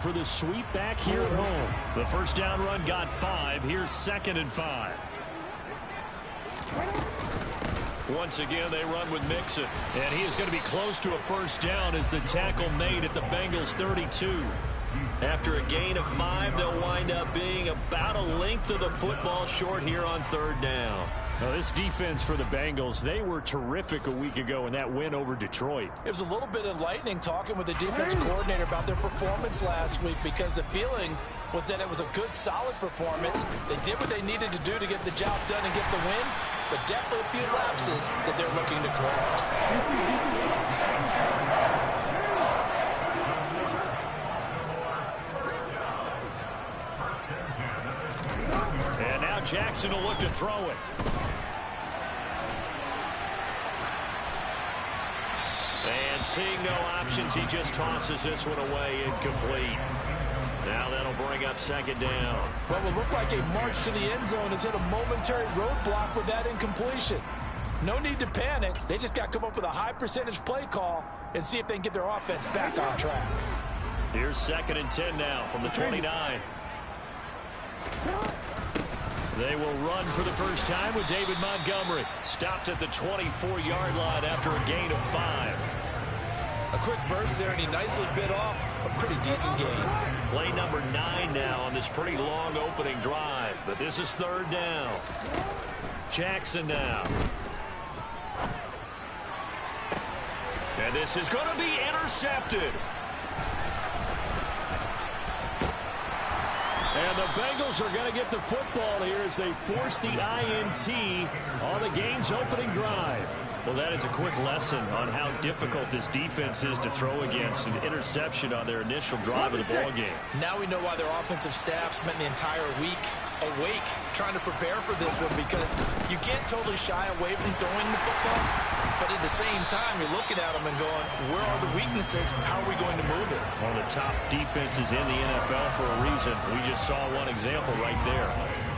For the sweep back here at home. The first down run got 5. Here's 2nd and 5. Once again, they run with Mixon. And he is going to be close to a first down as the tackle made at the Bengals 32. After a gain of 5, they'll wind up being about a length of the football short here on 3rd down. Now, this defense for the Bengals, they were terrific a week ago in that win over Detroit. It was a little bit enlightening talking with the defense coordinator about their performance last week because the feeling was that it was a good, solid performance. They did what they needed to do to get the job done and get the win, but definitely a few lapses that they're looking to correct. And now Jackson will look to throw it. And seeing no options, he just tosses this one away, incomplete. Now that'll bring up 2nd down. What will look like a march to the end zone has hit a momentary roadblock with that incompletion. No need to panic. They just got to come up with a high percentage play call and see if they can get their offense back on track. Here's 2nd and 10 now from the 29. They will run for the first time with David Montgomery. Stopped at the 24-yard line after a gain of 5. A quick burst there, and he nicely bit off a pretty decent gain. Play number 9 now on this pretty long opening drive. But this is 3rd down. Jackson now. And this is going to be intercepted. And the Bengals are going to get the football here as they force the INT on the game's opening drive. Well, that is a quick lesson on how difficult this defense is to throw against. An interception on their initial drive of the ball game. Now we know why their offensive staff spent the entire week awake trying to prepare for this one, because you can't totally shy away from throwing the football, but at the same time you're looking at them and going, where are the weaknesses? How are we going to move it? One of the top defenses in the NFL for a reason. We just saw one example right there.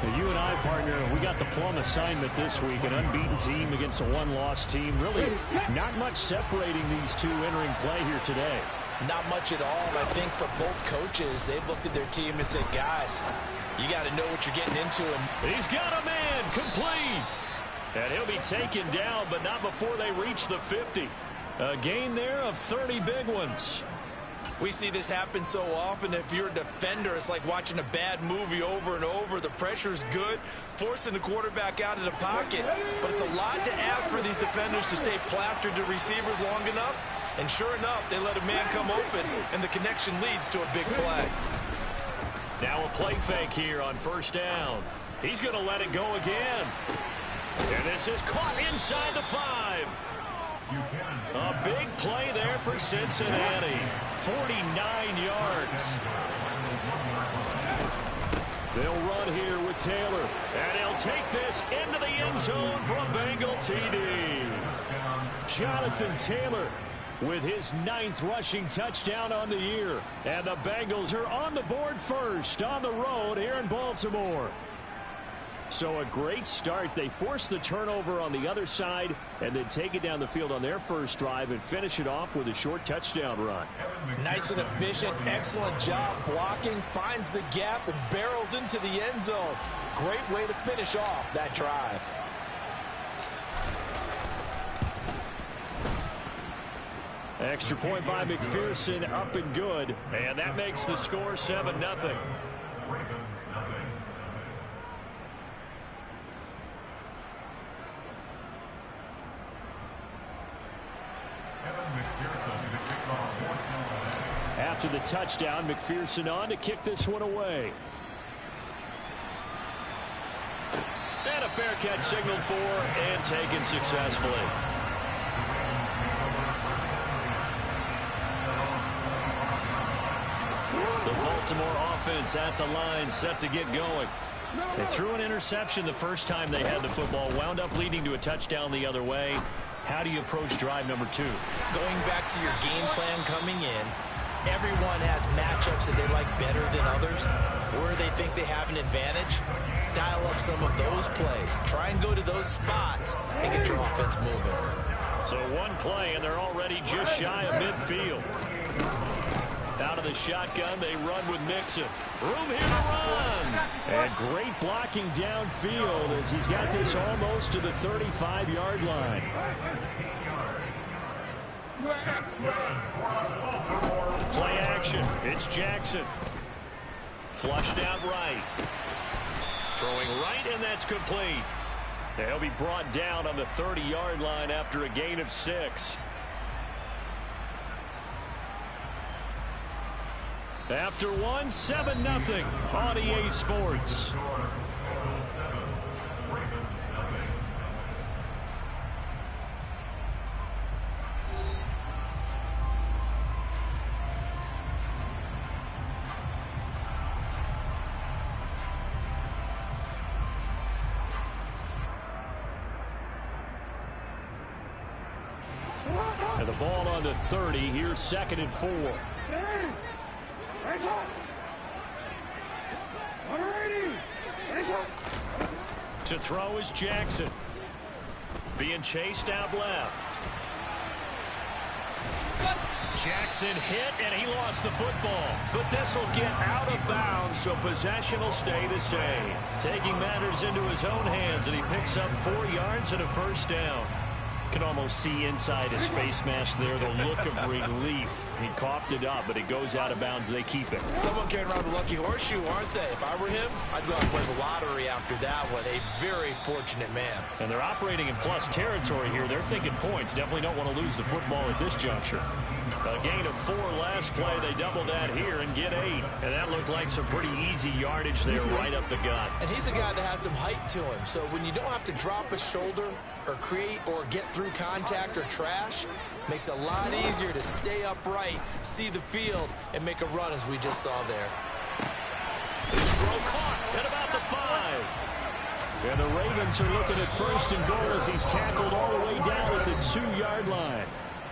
Well, you and I, partner, we got the plum assignment this week, an unbeaten team against a one-loss team. Really not much separating these two entering play here today. Not much at all. I think for both coaches, they've looked at their team and said, guys, you got to know what you're getting into. And he's got a man complete. And he'll be taken down, but not before they reach the 50. A gain there of 30 big ones. We see this happen so often. If you're a defender, it's like watching a bad movie over and over. The pressure's good, forcing the quarterback out of the pocket. But it's a lot to ask for these defenders to stay plastered to receivers long enough. And sure enough, they let a man come open, and the connection leads to a big play. Now a play fake here on 1st down. He's going to let it go again. And this is caught inside the 5. A big play there for Cincinnati. 49 yards. They'll run here with Taylor. And he'll take this into the end zone for a Bengal TD. Jonathan Taylor with his 9th rushing touchdown on the year. And the Bengals are on the board first on the road here in Baltimore. So a great start. They force the turnover on the other side and then take it down the field on their first drive and finish it off with a short touchdown run. Nice and efficient. Excellent job blocking. Finds the gap and barrels into the end zone. Great way to finish off that drive. Extra point by McPherson, up and good. And that makes the score 7-0. After the touchdown, McPherson on to kick this one away. And a fair catch signaled for and taken successfully. The Baltimore offense at the line, set to get going. They threw an interception the first time they had the football, wound up leading to a touchdown the other way. How do you approach drive number 2? Going back to your game plan coming in, everyone has matchups that they like better than others, where they think they have an advantage. Dial up some of those plays. Try and go to those spots and get your offense moving. So one play, and they're already just shy of midfield. Out of the shotgun, they run with Mixon. Room here to run. And great blocking downfield as he's got this almost to the 35-yard line. Play action. It's Jackson. Flushed out right. Throwing right, and that's complete. He'll be brought down on the 30-yard line after a gain of 6. After one, 7-0 on EA Sports. And the ball on the 30. Here's 2nd and 4. To throw is Jackson. Being chased out left. Jackson hit, and he lost the football. But this will get out of bounds, so possession will stay the same. Taking matters into his own hands, and he picks up 4 yards and a first down. Can almost see inside his face mask there the look of relief. He coughed it up, but it goes out of bounds. They keep it. Someone carrying around the lucky horseshoe, aren't they? If I were him, I'd go out and play the lottery after that one. A very fortunate man. And they're operating in plus territory here. They're thinking points. Definitely don't want to lose the football at this juncture. A gain of 4 last play. They double that here and get 8. And that looked like some pretty easy yardage there right up the gut. And he's a guy that has some height to him. So when you don't have to drop a shoulder or create or get through contact or trash, makes it a lot easier to stay upright, see the field, and make a run as we just saw there. His throw caught at about the 5. And the Ravens are looking at 1st and goal as he's tackled all the way down at the 2-yard line.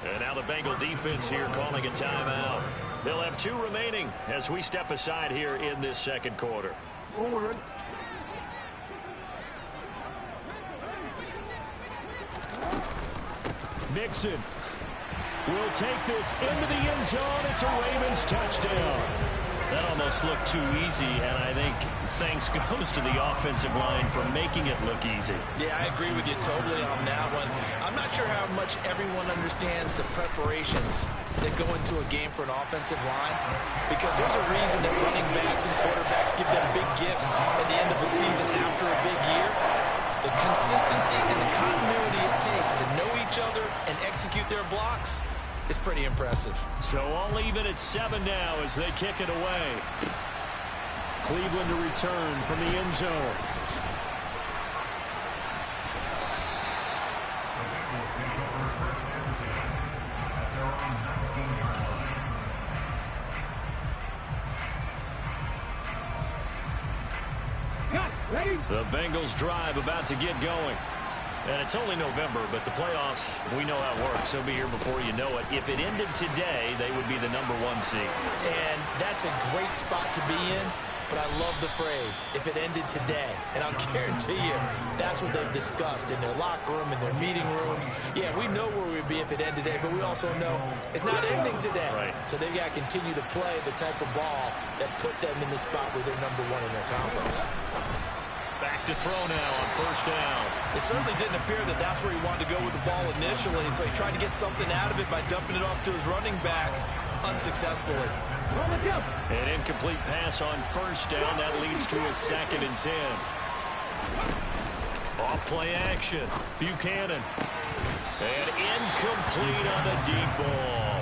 And now the Bengal defense here calling a timeout. They'll have 2 remaining as we step aside here in this 2nd quarter. Forward. Mixon will take this into the end zone. It's a Ravens touchdown. That almost looked too easy, and I think thanks goes to the offensive line for making it look easy. Yeah, I agree with you totally on that one. I'm not sure how much everyone understands the preparations that go into a game for an offensive line, because there's a reason that running backs and quarterbacks give them big gifts at the end of the season after a big year. The consistency and the continuity it takes to know each other and execute their blocks is pretty impressive. So all even at 7 now as they kick it away. Cleveland to return from the end zone. The Bengals drive about to get going. And it's only November, but the playoffs, we know how it works. They'll be here before you know it. If it ended today, they would be the #1 seed. And that's a great spot to be in, but I love the phrase, if it ended today. And I'll guarantee you, that's what they've discussed in their locker room, in their meeting rooms. Yeah, we know where we'd be if it ended today, but we also know it's not ending today. Right. So they've got to continue to play the type of ball that put them in the spot where they're #1 in their conference. Back to throw now on 1st down. It certainly didn't appear that that's where he wanted to go with the ball initially, so he tried to get something out of it by dumping it off to his running back unsuccessfully. An incomplete pass on 1st down. That leads to a 2nd and 10. Off play action. Buchanan. And incomplete on the deep ball.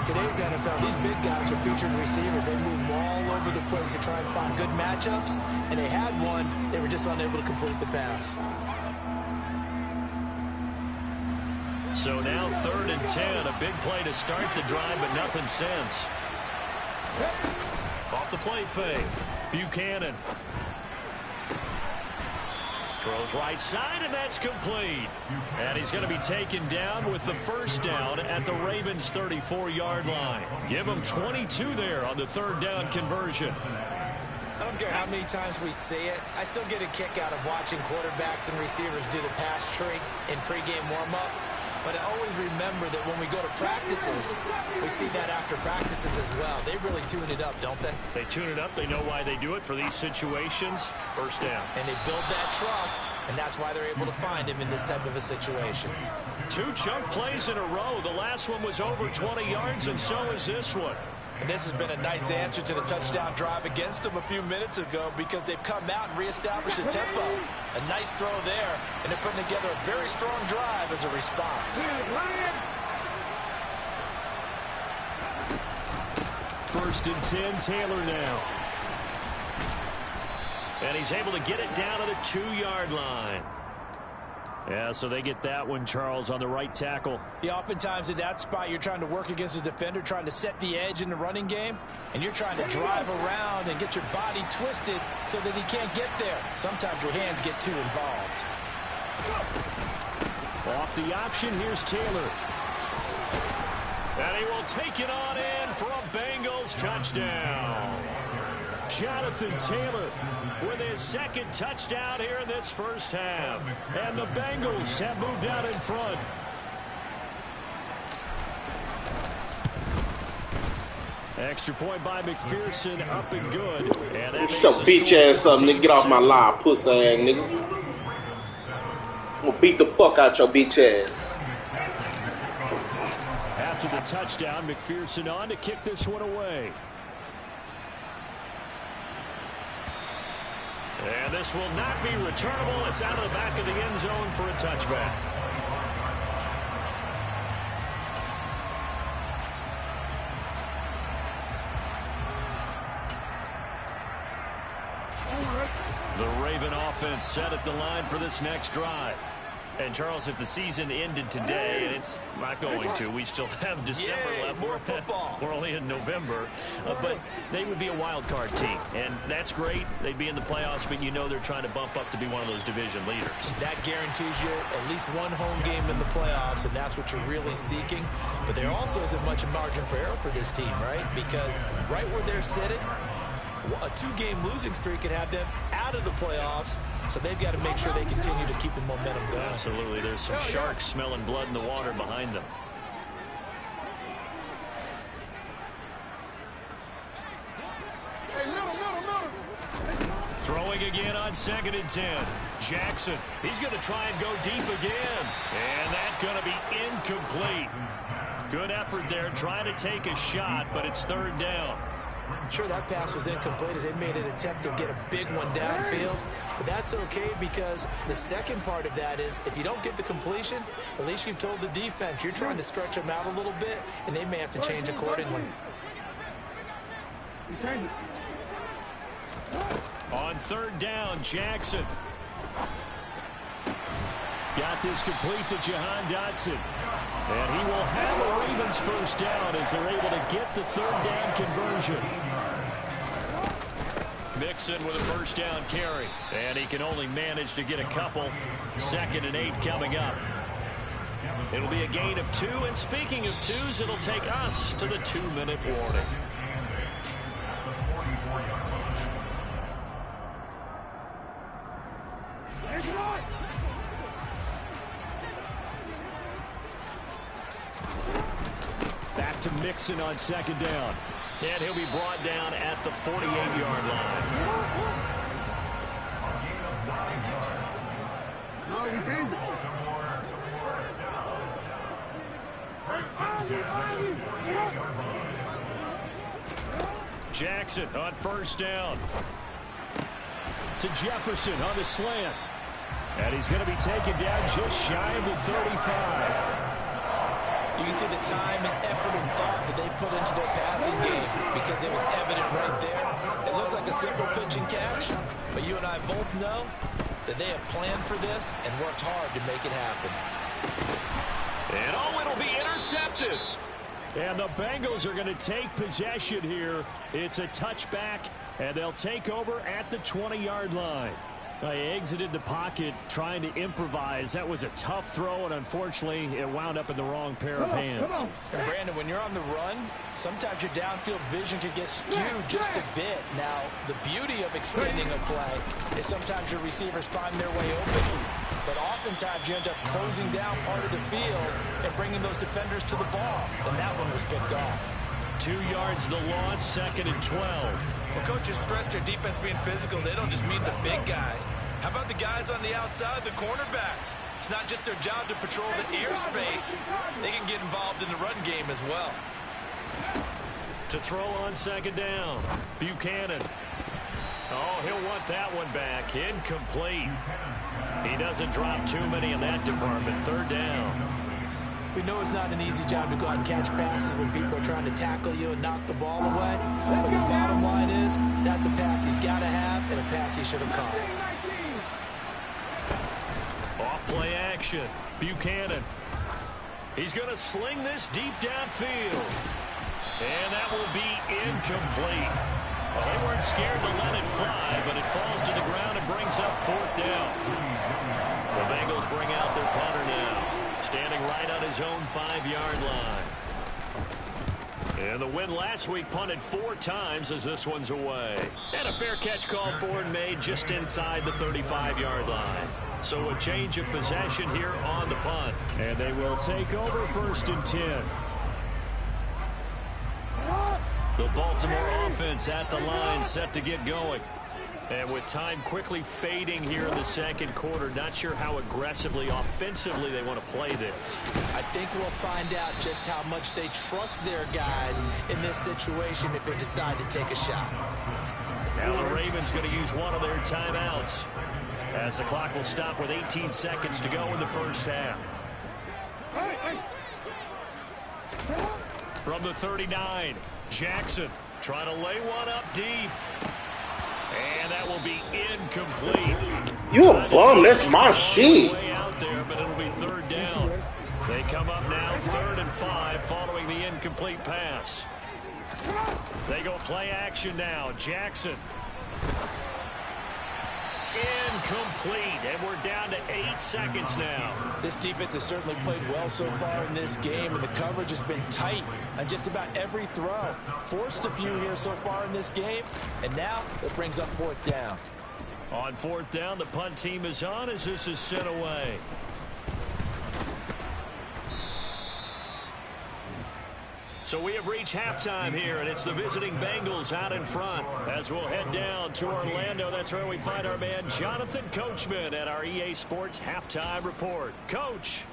Today's NFL, these big guys are featured receivers. They move all over the place to try and find good matchups, and they had one. They were just unable to complete the pass. So now 3rd and 10. A big play to start the drive, but nothing since. Off the play fake. Buchanan. Throws right side, and that's complete. And he's going to be taken down with the 1st down at the Ravens' 34-yard line. Give him 22 there on the 3rd down conversion. I don't care how many times we say it. I still get a kick out of watching quarterbacks and receivers do the pass tree in pregame warm-up. But I always remember that when we go to practices, we see that after practices as well. They really tune it up, don't they? They tune it up. They know why they do it for these situations. First down. And they build that trust, and that's why they're able to find him in this type of a situation. 2 chunk plays in a row. The last one was over 20 yards, and so is this one. And this has been a nice answer to the touchdown drive against them a few minutes ago because they've come out and reestablished the tempo. A nice throw there, and they're putting together a very strong drive as a response. First and 10, Taylor now. And he's able to get it down to the 2-yard line. Yeah, so they get that one, Charles, on the right tackle. Yeah, oftentimes in that spot, you're trying to work against a defender, trying to set the edge in the running game, and you're trying to drive around and get your body twisted so that he can't get there. Sometimes your hands get too involved. Off the option, here's Taylor. And he will take it on in for a Bengals touchdown. Jonathan Taylor with his second touchdown here in this first half. And the Bengals have moved out in front. Extra point by McPherson, up and good. And that shut your bitch ass up, nigga. Get off my live, pussy ass nigga. I'm gonna beat the fuck out your bitch ass. After the touchdown, McPherson on to kick this one away. And this will not be returnable. It's out of the back of the end zone for a touchback. The Raven offense set at the line for this next drive. And, Charles, if the season ended today, and it's not going to, we still have December left. More football. We're only in November. But they would be a wild card team. And that's great. They'd be in the playoffs, but you know they're trying to bump up to be one of those division leaders. That guarantees you at least one home game in the playoffs, and that's what you're really seeking. But there also isn't much margin for error for this team, right? Because right where they're sitting, a 2-game losing streak could have them out of the playoffs, so they've got to make sure they continue to keep the momentum going. Absolutely. There's some sharks smelling blood in the water behind them. Throwing again on 2nd and 10. Jackson, he's going to try and go deep again. And that's going to be incomplete. Good effort there trying to take a shot, but it's 3rd down. Sure, that pass was incomplete as they made an attempt to get a big one downfield. But that's okay because the second part of that is if you don't get the completion, at least you've told the defense you're trying to stretch them out a little bit, and they may have to change accordingly. On 3rd down, Jackson. Got this complete to Jahan Dotson. And he will have a Ravens first down as they're able to get the 3rd down conversion. Mixon with a first down carry. And he can only manage to get a couple. 2nd and 8 coming up. It'll be a gain of 2. And speaking of 2s, it'll take us to the 2-minute warning. Back to Mixon on 2nd down. And he'll be brought down at the 48-yard line. Jackson on 1st down. To Jefferson on the slant. And he's going to be taken down just shy of the 35. You can see the time and effort and thought that they put into their passing game because it was evident right there. It looks like a simple pitch and catch, but you and I both know that they have planned for this and worked hard to make it happen. And oh, it'll be intercepted. And the Bengals are going to take possession here. It's a touchback, and they'll take over at the 20-yard line. He exited the pocket trying to improvise. That was a tough throw, and unfortunately, it wound up in the wrong pair of hands. And Brandon, when you're on the run, sometimes your downfield vision can get skewed just a bit. Now, the beauty of extending a play is sometimes your receivers find their way open, but oftentimes you end up closing down part of the field and bringing those defenders to the ball, and that one was picked off. 2 yards the loss, 2nd and 12. Well, coaches stress their defense being physical. They don't just mean the big guys. How about the guys on the outside, the cornerbacks? It's not just their job to patrol the airspace. They can get involved in the run game as well. To throw on 2nd down, Buchanan. Oh, he'll want that one back. Incomplete. He doesn't drop too many in that department. 3rd down. We know it's not an easy job to go out and catch passes when people are trying to tackle you and knock the ball away. But the bottom line is, that's a pass he's got to have and a pass he should have caught. Off play action. Buchanan. He's going to sling this deep downfield. And that will be incomplete. Well, they weren't scared to let it fly, but it falls to the ground and brings up 4th down. The Bengals bring out their punter now, standing right on his own 5-yard line. And the win last week punted 4 times as this one's away. And a fair catch called for and made just inside the 35-yard line. So a change of possession here on the punt. And they will take over 1st and 10. The Baltimore offense at the line, set to get going. And with time quickly fading here in the 2nd quarter, not sure how aggressively, offensively they want to play this. I think we'll find out just how much they trust their guys in this situation if they decide to take a shot. Now the Ravens going to use one of their timeouts, as the clock will stop with 18 seconds to go in the 1st half. From the 39, Jackson trying to lay one up deep. And that will be incomplete. You a bum. That's my shit. Way out there, but it'll be 3rd down. They come up now 3rd and 5 following the incomplete pass. They go play action now. Jackson. Incomplete, and we're down to 8 seconds now. This defense has certainly played well so far in this game, and the coverage has been tight on just about every throw. Forced a few here so far in this game, and now it brings up 4th down. On 4th down, the punt team is on as this is sent away. So we have reached halftime here, and it's the visiting Bengals out in front. As we'll head down to Orlando, that's where we find our man Jonathan Coachman at our EA Sports Halftime Report. Coach.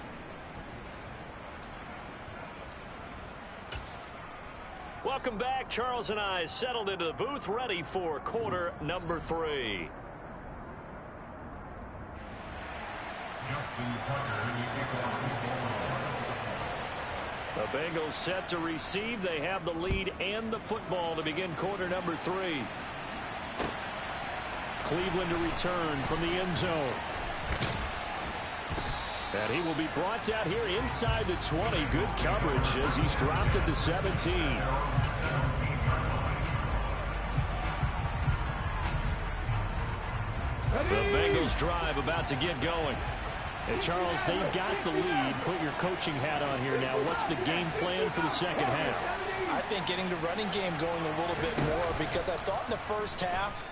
Welcome back. Charles and I settled into the booth, ready for quarter number 3. The Bengals set to receive. They have the lead and the football to begin quarter number 3. Cleveland to return from the end zone. And he will be brought down here inside the 20. Good coverage as he's dropped at the 17. The Bengals drive about to get going. And Charles, they've got the lead. Put your coaching hat on here now. What's the game plan for the 2nd half? I think getting the running game going a little bit more, because I thought in the 1st half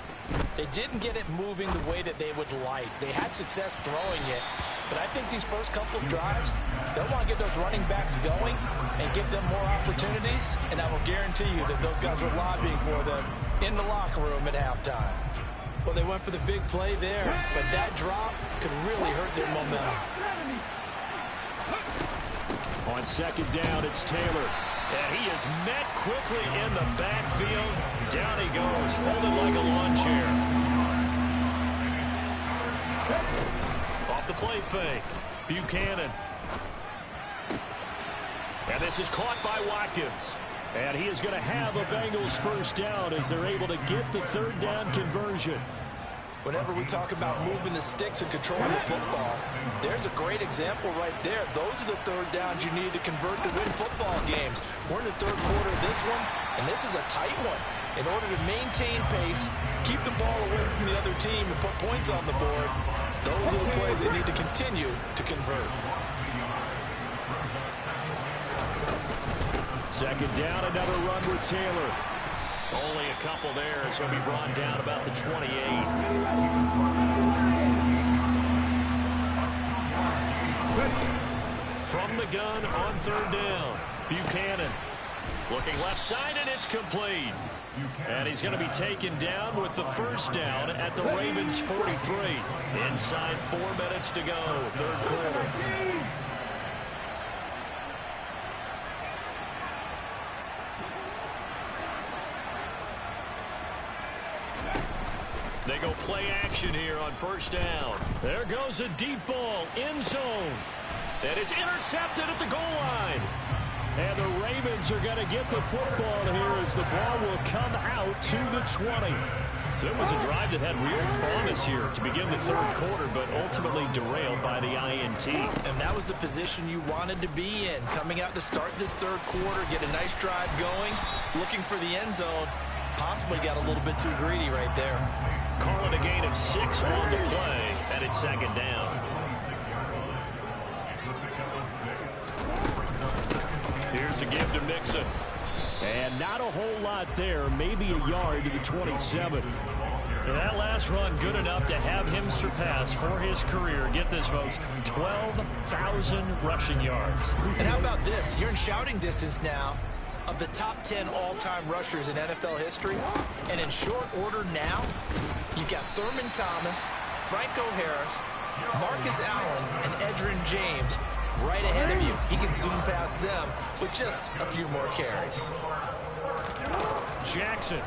they didn't get it moving the way that they would like. They had success throwing it, but I think these first couple of drives, they'll want to get those running backs going and give them more opportunities, and I will guarantee you that those guys are lobbying for them in the locker room at halftime. Well, they went for the big play there, but that drop could really hurt their momentum. On 2nd down, it's Taylor. And he is met quickly in the backfield. Down he goes, folded like a lawn chair. Off the play fake, Buchanan. And this is caught by Watkins. And he is going to have a Bengals 1st down as they're able to get the 3rd down conversion. Whenever we talk about moving the sticks and controlling the football, there's a great example right there. Those are the 3rd downs you need to convert to win football games. We're in the 3rd quarter of this one, and this is a tight one. In order to maintain pace, keep the ball away from the other team, and put points on the board, those are the plays they need to continue to convert. Second down, another run with Taylor. Only a couple there, so he'll be brought down about the 28. From the gun on third down, Buchanan. Looking left side, and it's complete. And he's going to be taken down with the first down at the Ravens' 43. Inside 4 minutes to go, third quarter. They go play action here on first down. There goes a deep ball, end zone. And it's intercepted at the goal line. And the Ravens are going to get the football here as the ball will come out to the 20. So it was a drive that had real promise here to begin the third quarter, but ultimately derailed by the INT. And that was the position you wanted to be in. Coming out to start this third quarter, get a nice drive going, looking for the end zone. Possibly got a little bit too greedy right there. Call it a gain of 6 on the play, and it's second down. Here's a give to Mixon. And not a whole lot there, maybe a yard to the 27. And that last run good enough to have him surpass for his career. Get this, folks, 12,000 rushing yards. And how about this? You're in shouting distance now of the top 10 all-time rushers in NFL history. And in short order now, you've got Thurman Thomas, Franco Harris, Marcus Allen, and Edgerrin James right ahead of you. He can zoom past them with just a few more carries. Jackson.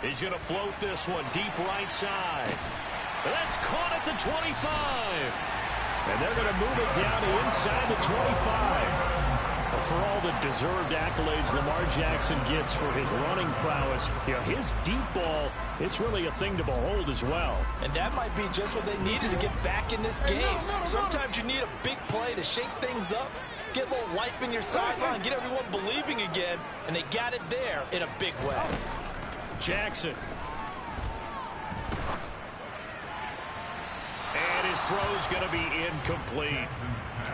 He's going to float this one deep right side. That's caught at the 25. And they're going to move it down to inside the 25. For all the deserved accolades Lamar Jackson gets for his running prowess, his deep ball, it's really a thing to behold as well. And that might be just what they needed to get back in this game. Sometimes you need a big play to shake things up, get a little life in your sideline, get everyone believing again, and they got it there in a big way. Jackson. And his throw's going to be incomplete.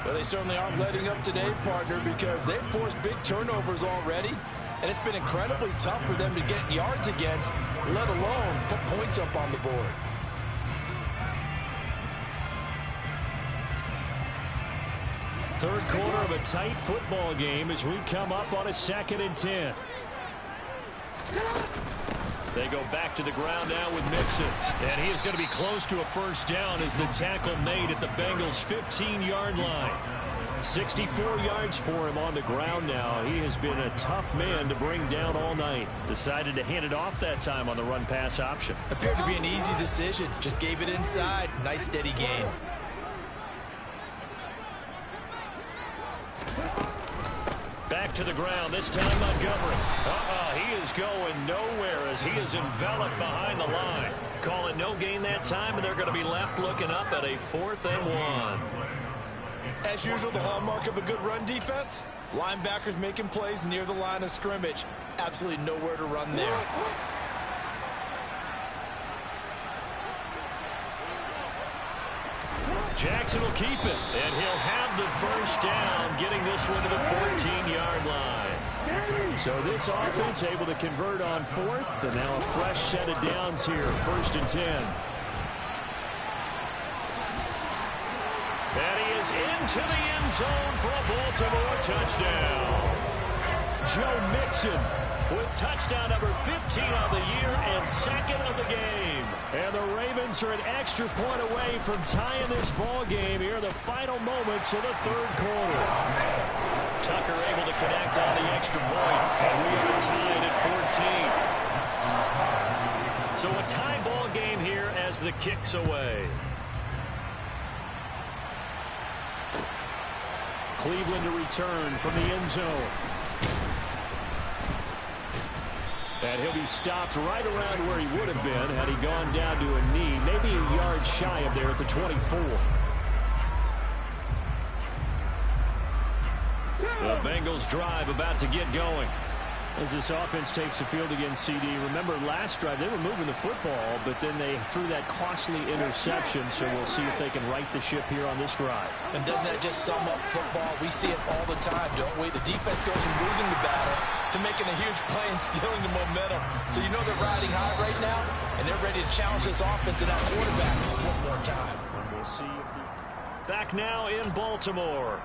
Well, they certainly aren't letting up today, partner, because they've forced big turnovers already, and it's been incredibly tough for them to get yards against, let alone put points up on the board. Third quarter of a tight football game as we come up on a 2nd and 10. They go back to the ground now with Mixon. And he is going to be close to a first down as the tackle made at the Bengals' 15-yard line. 64 yards for him on the ground now. He has been a tough man to bring down all night. Decided to hand it off that time on the run-pass option. Appeared to be an easy decision. Just gave it inside. Nice, steady gain. Back to the ground, this time Montgomery. He is going nowhere as he is enveloped behind the line. Call it no gain that time, and they're going to be left looking up at a 4th and 1. As usual, the hallmark of a good run defense, linebackers making plays near the line of scrimmage. Absolutely nowhere to run there. Jackson will keep it, and he'll have the first down, getting this one to the 14-yard line. So this offense able to convert on 4th, and now a fresh set of downs here, 1st and 10. And he is into the end zone for a Baltimore touchdown. Joe Mixon with touchdown number 15 on the year and 2nd of the game. And the Ravens are an extra point away from tying this ball game here in the final moments of the third quarter. Tucker able to connect on the extra point, and we are tied at 14. So a tie ball game here as the kick's away. Cleveland to return from the end zone. And he'll be stopped right around where he would have been had he gone down to a knee, maybe a yard shy of there at the 24. The Bengals drive about to get going. As this offense takes the field against CD, remember last drive they were moving the football, but then they threw that costly interception, so we'll see if they can right the ship here on this drive. And doesn't that just sum up football? We see it all the time, don't we? The defense goes from losing the battle to making a huge play and stealing the momentum. So you know they're riding high right now, and they're ready to challenge this offense and that quarterback one more time. And we'll see if back now in Baltimore.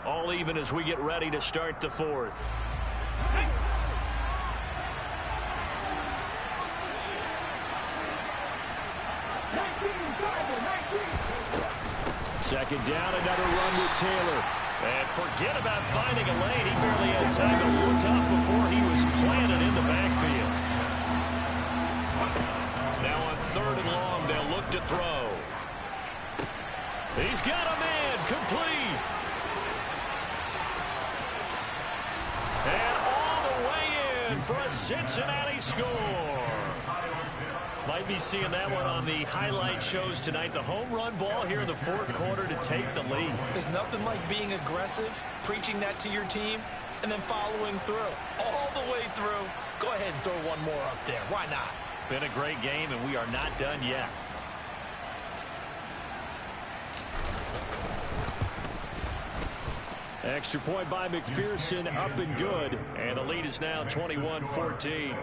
All even as we get ready to start the fourth. Second down, another run with Taylor. And forget about finding a lane. He barely had time to look up before he was planted in the backfield. Now on 3rd and long, they'll look to throw. He's got a man, complete. And all the way in for a Cincinnati score. Might be seeing that one on the highlight shows tonight. The home run ball here in the 4th quarter to take the lead. There's nothing like being aggressive, preaching that to your team, and then following through. All the way through. Go ahead and throw one more up there. Why not? Been a great game, and we are not done yet. Extra point by McPherson, up and good. And the lead is now 21-14.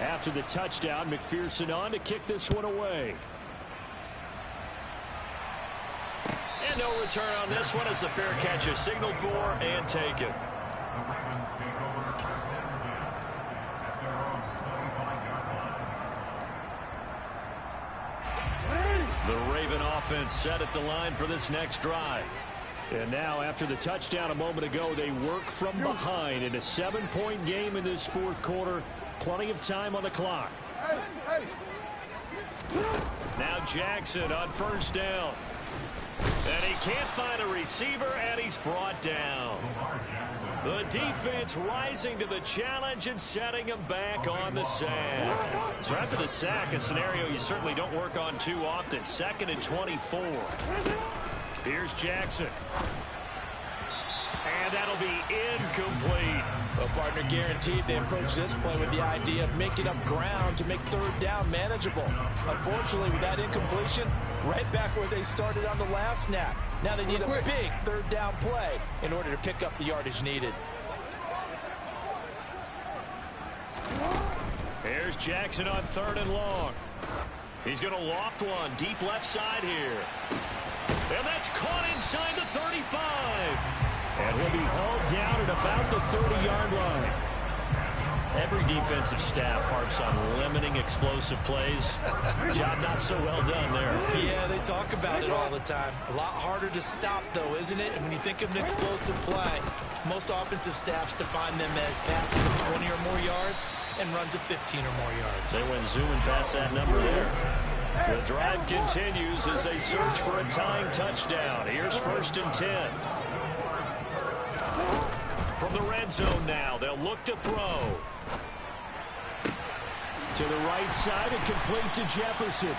After the touchdown, McPherson on to kick this one away. And no return on this one as the fair catch is signaled for and taken. The Raven offense set at the line for this next drive. And now, after the touchdown a moment ago, they work from behind in a 7-point game in this 4th quarter. Plenty of time on the clock. Now Jackson on 1st down. And he can't find a receiver, and he's brought down. The defense rising to the challenge and setting him back on the sack. So after the sack, a scenario you certainly don't work on too often. 2nd and 24. Here's Jackson. And that'll be incomplete. Well, partner, guaranteed they approach this play with the idea of making up ground to make 3rd down manageable. Unfortunately, with that incompletion, right back where they started on the last snap. Now they need a big 3rd down play in order to pick up the yardage needed. Here's Jackson on 3rd and long. He's going to loft one deep left side here. And that's caught inside the 35. And he'll be hauled down at about the 30-yard line. Every defensive staff harps on limiting explosive plays. Job not so well done there. Yeah, they talk about it all the time. A lot harder to stop, though, isn't it? And when you think of an explosive play, most offensive staffs define them as passes of 20 or more yards and runs of 15 or more yards. They went zooming past that number there. The drive continues as they search for a tying touchdown. Here's 1st and 10. From the red zone now, they'll look to throw. To the right side and complete to Jefferson.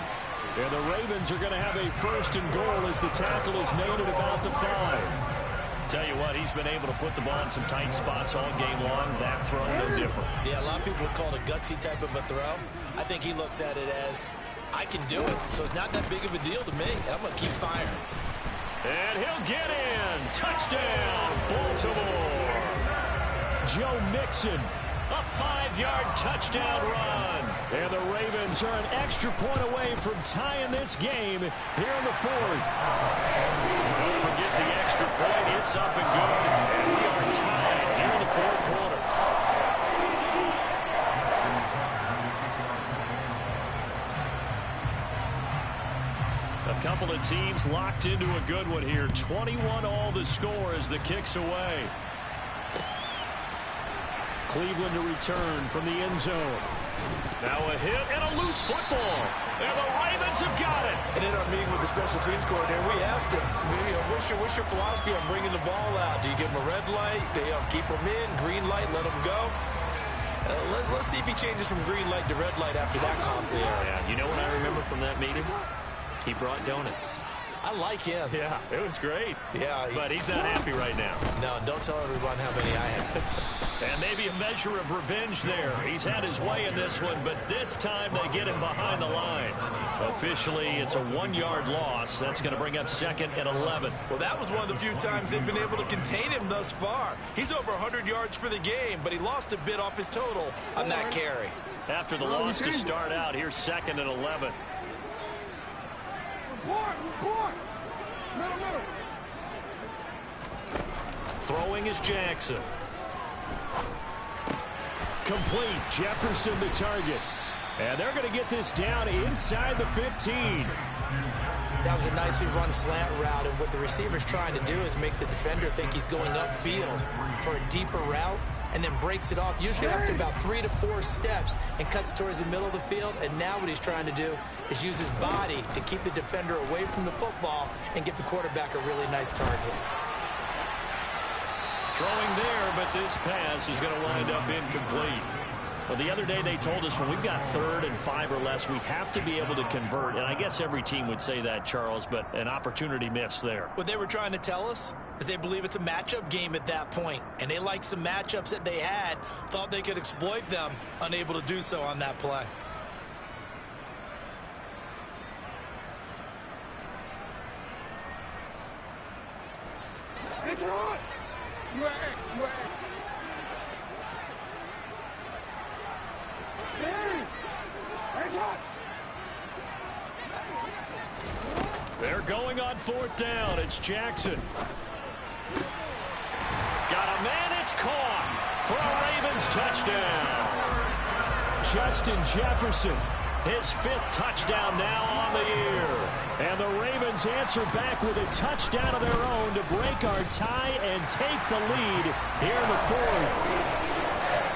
And the Ravens are going to have a 1st and goal as the tackle is made at about the 5. Tell you what, he's been able to put the ball in some tight spots all game long. That throw, no different. Yeah, a lot of people would call it a gutsy type of a throw. I think he looks at it as, I can do it, so it's not that big of a deal to me. I'm going to keep firing. And he'll get in. Touchdown, Baltimore. Joe Mixon. A 5-yard touchdown run. And the Ravens are an extra point away from tying this game here in the 4th. Don't forget the extra point. It's up and good. And we are tied here in the 4th quarter. A couple of teams locked into a good one here. 21 all the score as the kick's away. Cleveland to return from the end zone. Now a hit and a loose football. And the Ravens have got it. And in our meeting with the special teams coordinator, we asked him, what's your philosophy on bringing the ball out? Do you give them a red light? Do you keep them in? Green light, let them go? Let's see if he changes from green light to red light after that costly error. Yeah, you know what I remember from that meeting? He brought donuts. I like him. Yeah, it was great. Yeah. But he's not happy right now. No, don't tell everyone how many I had. And maybe a measure of revenge there. He's had his way in this one, but this time they get him behind the line. Officially, it's a 1-yard loss. That's going to bring up 2nd and 11. Well, that was one of the few times they've been able to contain him thus far. He's over 100 yards for the game, but he lost a bit off his total on that carry. After the loss to start out, here's 2nd and 11. Throwing is Jackson. Complete. Jefferson the target. And they're going to get this down inside the 15. That was a nicely run slant route, and what the receiver's trying to do is make the defender think he's going upfield for a deeper route, and then breaks it off, usually after about 3 to 4 steps, and cuts towards the middle of the field. And now what he's trying to do is use his body to keep the defender away from the football and give the quarterback a really nice target. Throwing there, but this pass is going to wind up incomplete. Well, the other day they told us when we've got 3rd and 5 or less, we have to be able to convert. And I guess every team would say that, Charles, but an opportunity missed there. What they were trying to tell us is they believe it's a matchup game at that point. And they liked some matchups that they had, thought they could exploit them, unable to do so on that play. It's hot. They're going on 4th down. It's Jackson. Got a man. It's caught for a Ravens touchdown. Justin Jefferson. His 5th touchdown now on the year. And the Ravens answer back with a touchdown of their own to break our tie and take the lead here in the 4th.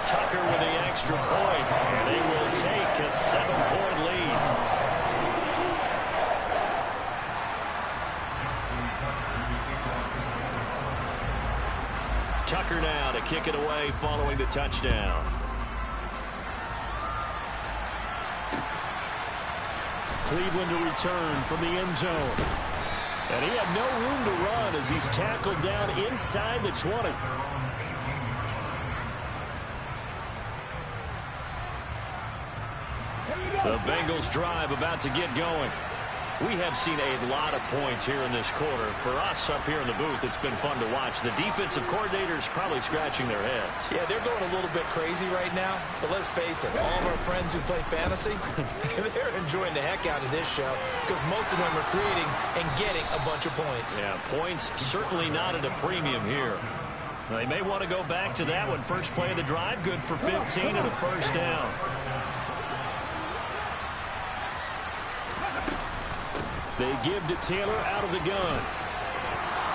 Tucker with the extra point, and they will take a 7-point lead. Tucker now to kick it away following the touchdown. Cleveland to return from the end zone. And he had no room to run as he's tackled down inside the 20. The Bengals drive about to get going. We have seen a lot of points here in this quarter. For us up here in the booth, it's been fun to watch. The defensive coordinators probably scratching their heads. Yeah, they're going a little bit crazy right now. But let's face it, all of our friends who play fantasy, they're enjoying the heck out of this show because most of them are creating and getting a bunch of points. Yeah, points certainly not at a premium here. They may want to go back to that one. First play of the drive, good for 15 and a 1st down. They give to Taylor out of the gun.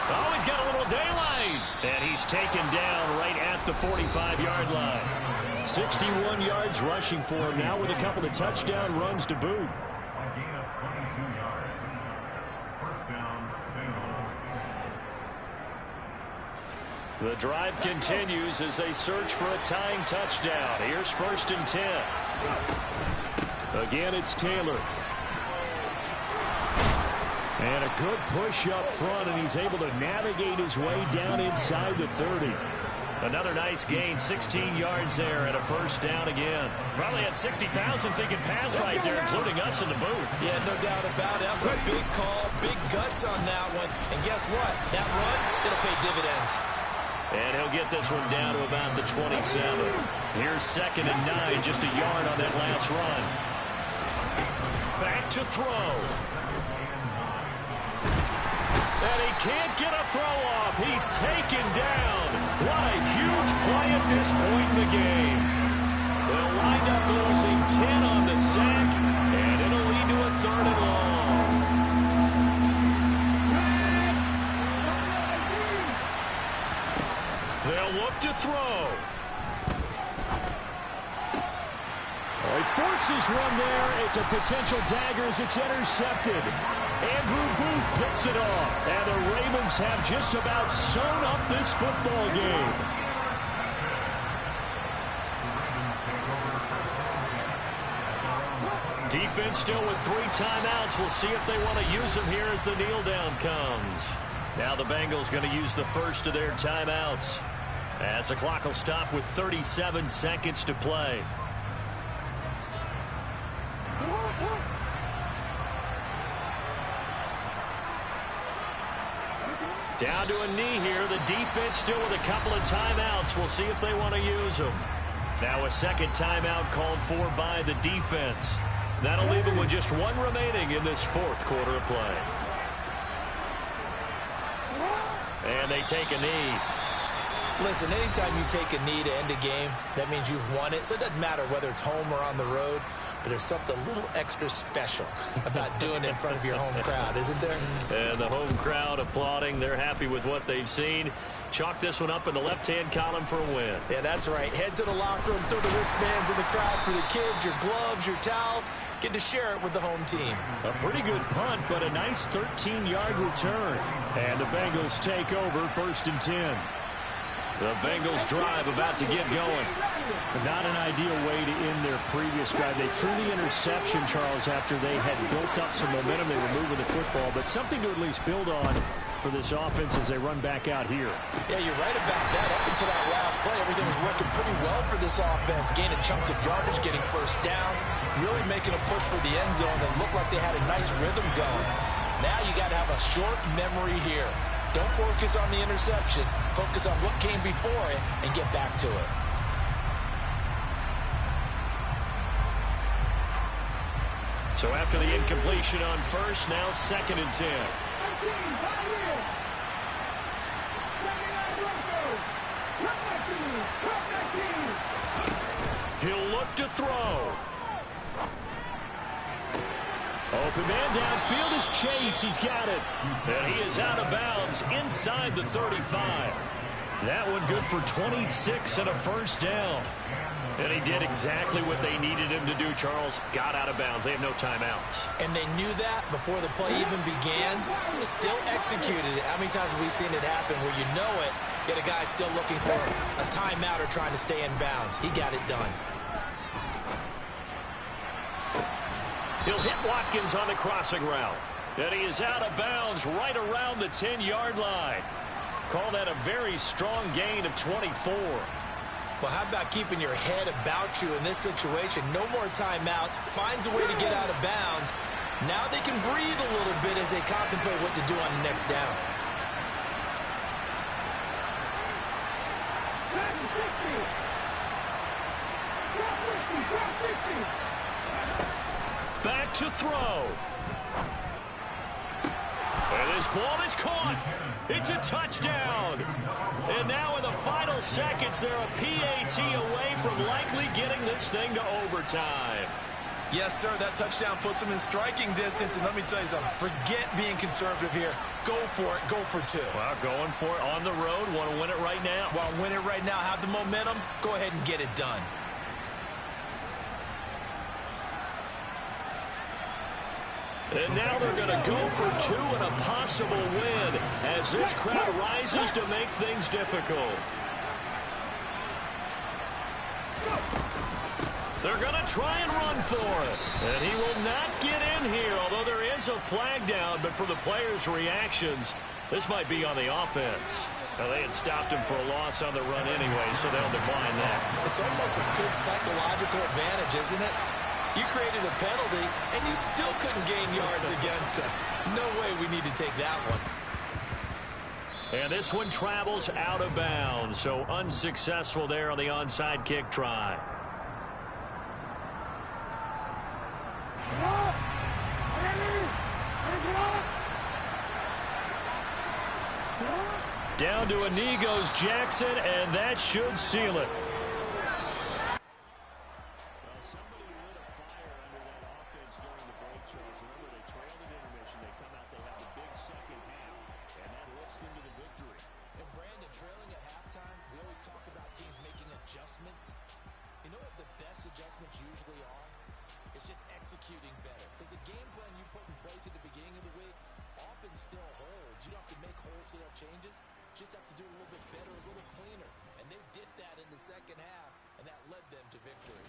Oh, he's got a little daylight. And he's taken down right at the 45-yard line. 61 yards rushing for him now with a couple of touchdown runs to boot. The drive continues as they search for a tying touchdown. Here's 1st and 10. Again, it's Taylor. And a good push up front, and he's able to navigate his way down inside the 30. Another nice gain, 16 yards there and a 1st down again. Probably had 60,000 thinking pass right there, including us in the booth. Yeah, no doubt about it. That was a big call, big guts on that one. And guess what? That run, it'll pay dividends. And he'll get this one down to about the 27. Here's 2nd and 9, just a yard on that last run. Back to throw. And he can't get a throw off. He's taken down. What a huge play at this point in the game. They'll wind up losing 10 on the sack, and it'll lead to a 3rd and long. They'll look to throw. He forces one there. It's a potential dagger as it's intercepted. Andrew Booth picks it off. And the Ravens have just about sewn up this football game. defense still with 3 timeouts. We'll see if they want to use them here as the kneel down comes. Now the Bengals going to use the first of their timeouts, as the clock will stop with 37 seconds to play. Down to a knee here. The defense still with a couple of timeouts. We'll see if they want to use them. Now a second timeout called for by the defense. That'll leave them with just 1 remaining in this 4th quarter of play. And they take a knee. Listen, anytime you take a knee to end a game, that means you've won it. So it doesn't matter whether it's home or on the road, but there's something a little extra special about doing it in front of your home crowd, isn't there? And the home crowd applauding. They're happy with what they've seen. Chalk this one up in the left-hand column for a win. Yeah, that's right. Head to the locker room, throw the wristbands in the crowd for the kids, your gloves, your towels. Get to share it with the home team. A pretty good punt, but a nice 13-yard return. And the Bengals take over 1st and 10. The Bengals drive about to get going. Not an ideal way to end their previous drive. They threw the interception, Charles, after they had built up some momentum. They were moving the football, but something to at least build on for this offense as they run back out here. Yeah, you're right about that. Up until that last play, everything was working pretty well for this offense. Gaining chunks of yardage, getting first downs, really making a push for the end zone that looked like they had a nice rhythm going. Now you got to have a short memory here. Don't focus on the interception. Focus on what came before it and get back to it. So after the incompletion on first, now 2nd and 10. He'll look to throw. Open man downfield is Chase. He's got it. And he is out of bounds inside the 35. That one good for 26 and a first down. And he did exactly what they needed him to do, Charles. Got out of bounds. They have no timeouts. And they knew that before the play even began. Still executed it. How many times have we seen it happen where you know it, yet a guy still looking for a timeout or trying to stay in bounds? He got it done. He'll hit Watkins on the crossing route. And he is out of bounds right around the 10-yard line. Call that a very strong gain of 24. Well, how about keeping your head about you in this situation? No more timeouts. Finds a way to get out of bounds. Now they can breathe a little bit as they contemplate what to do on the next down. Back to throw. And this ball is caught. It's a touchdown. And now in the final seconds, they're a PAT away from likely getting this thing to overtime. Yes, sir, that touchdown puts them in striking distance. And let me tell you something, forget being conservative here. Go for it, go for 2. Well, going for it on the road. Want to win it right now? Well, win it right now, have the momentum. Go ahead and get it done. And now they're going to go for 2 and a possible win as this crowd rises to make things difficult. They're going to try and run for it. And he will not get in here, although there is a flag down. But for the players' reactions, this might be on the offense. Now, they had stopped him for a loss on the run anyway, so they'll decline that. It's almost a good psychological advantage, isn't it? You created a penalty, and you still couldn't gain yards against us. No way we need to take that one. And this one travels out of bounds, so unsuccessful there on the onside kick try. Down to a knee goes Jackson, and that should seal it. Changes, just have to do a little bit better, a little cleaner. And they did that in the second half, and that led them to victory.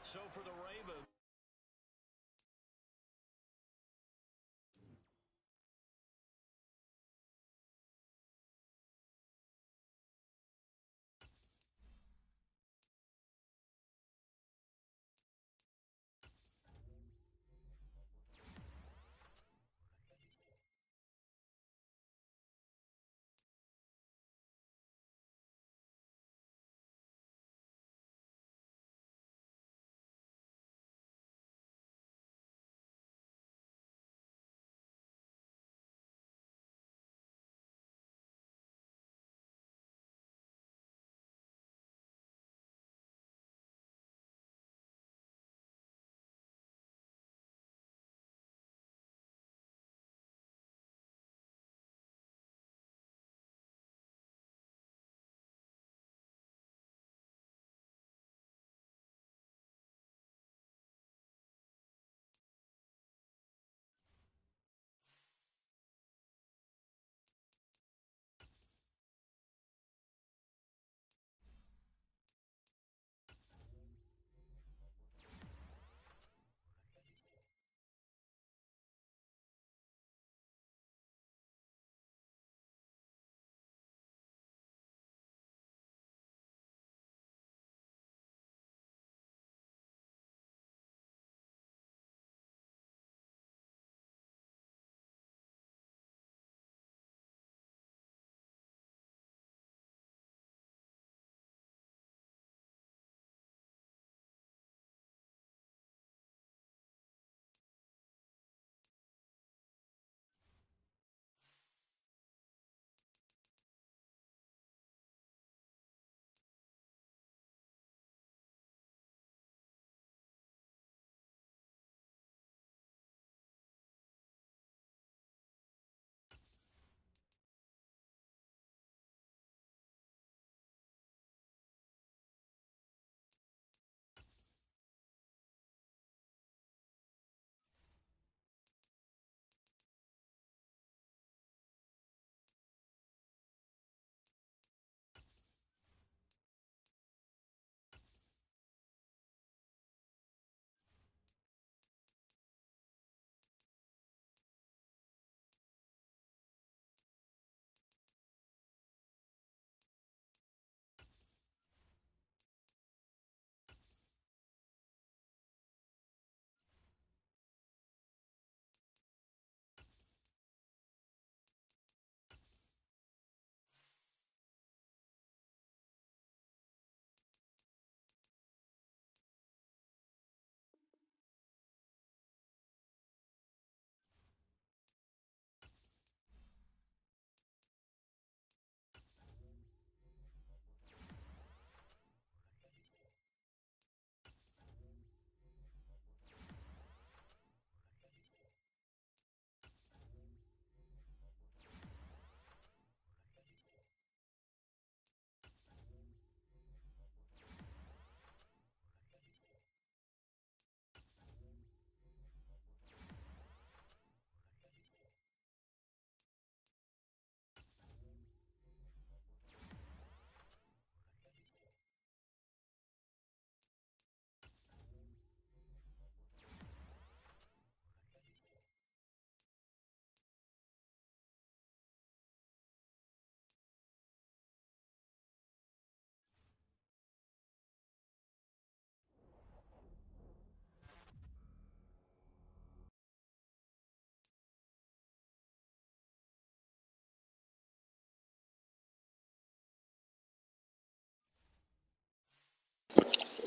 So for the Ravens.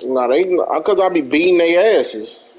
Nah, they, cause I be beating their asses.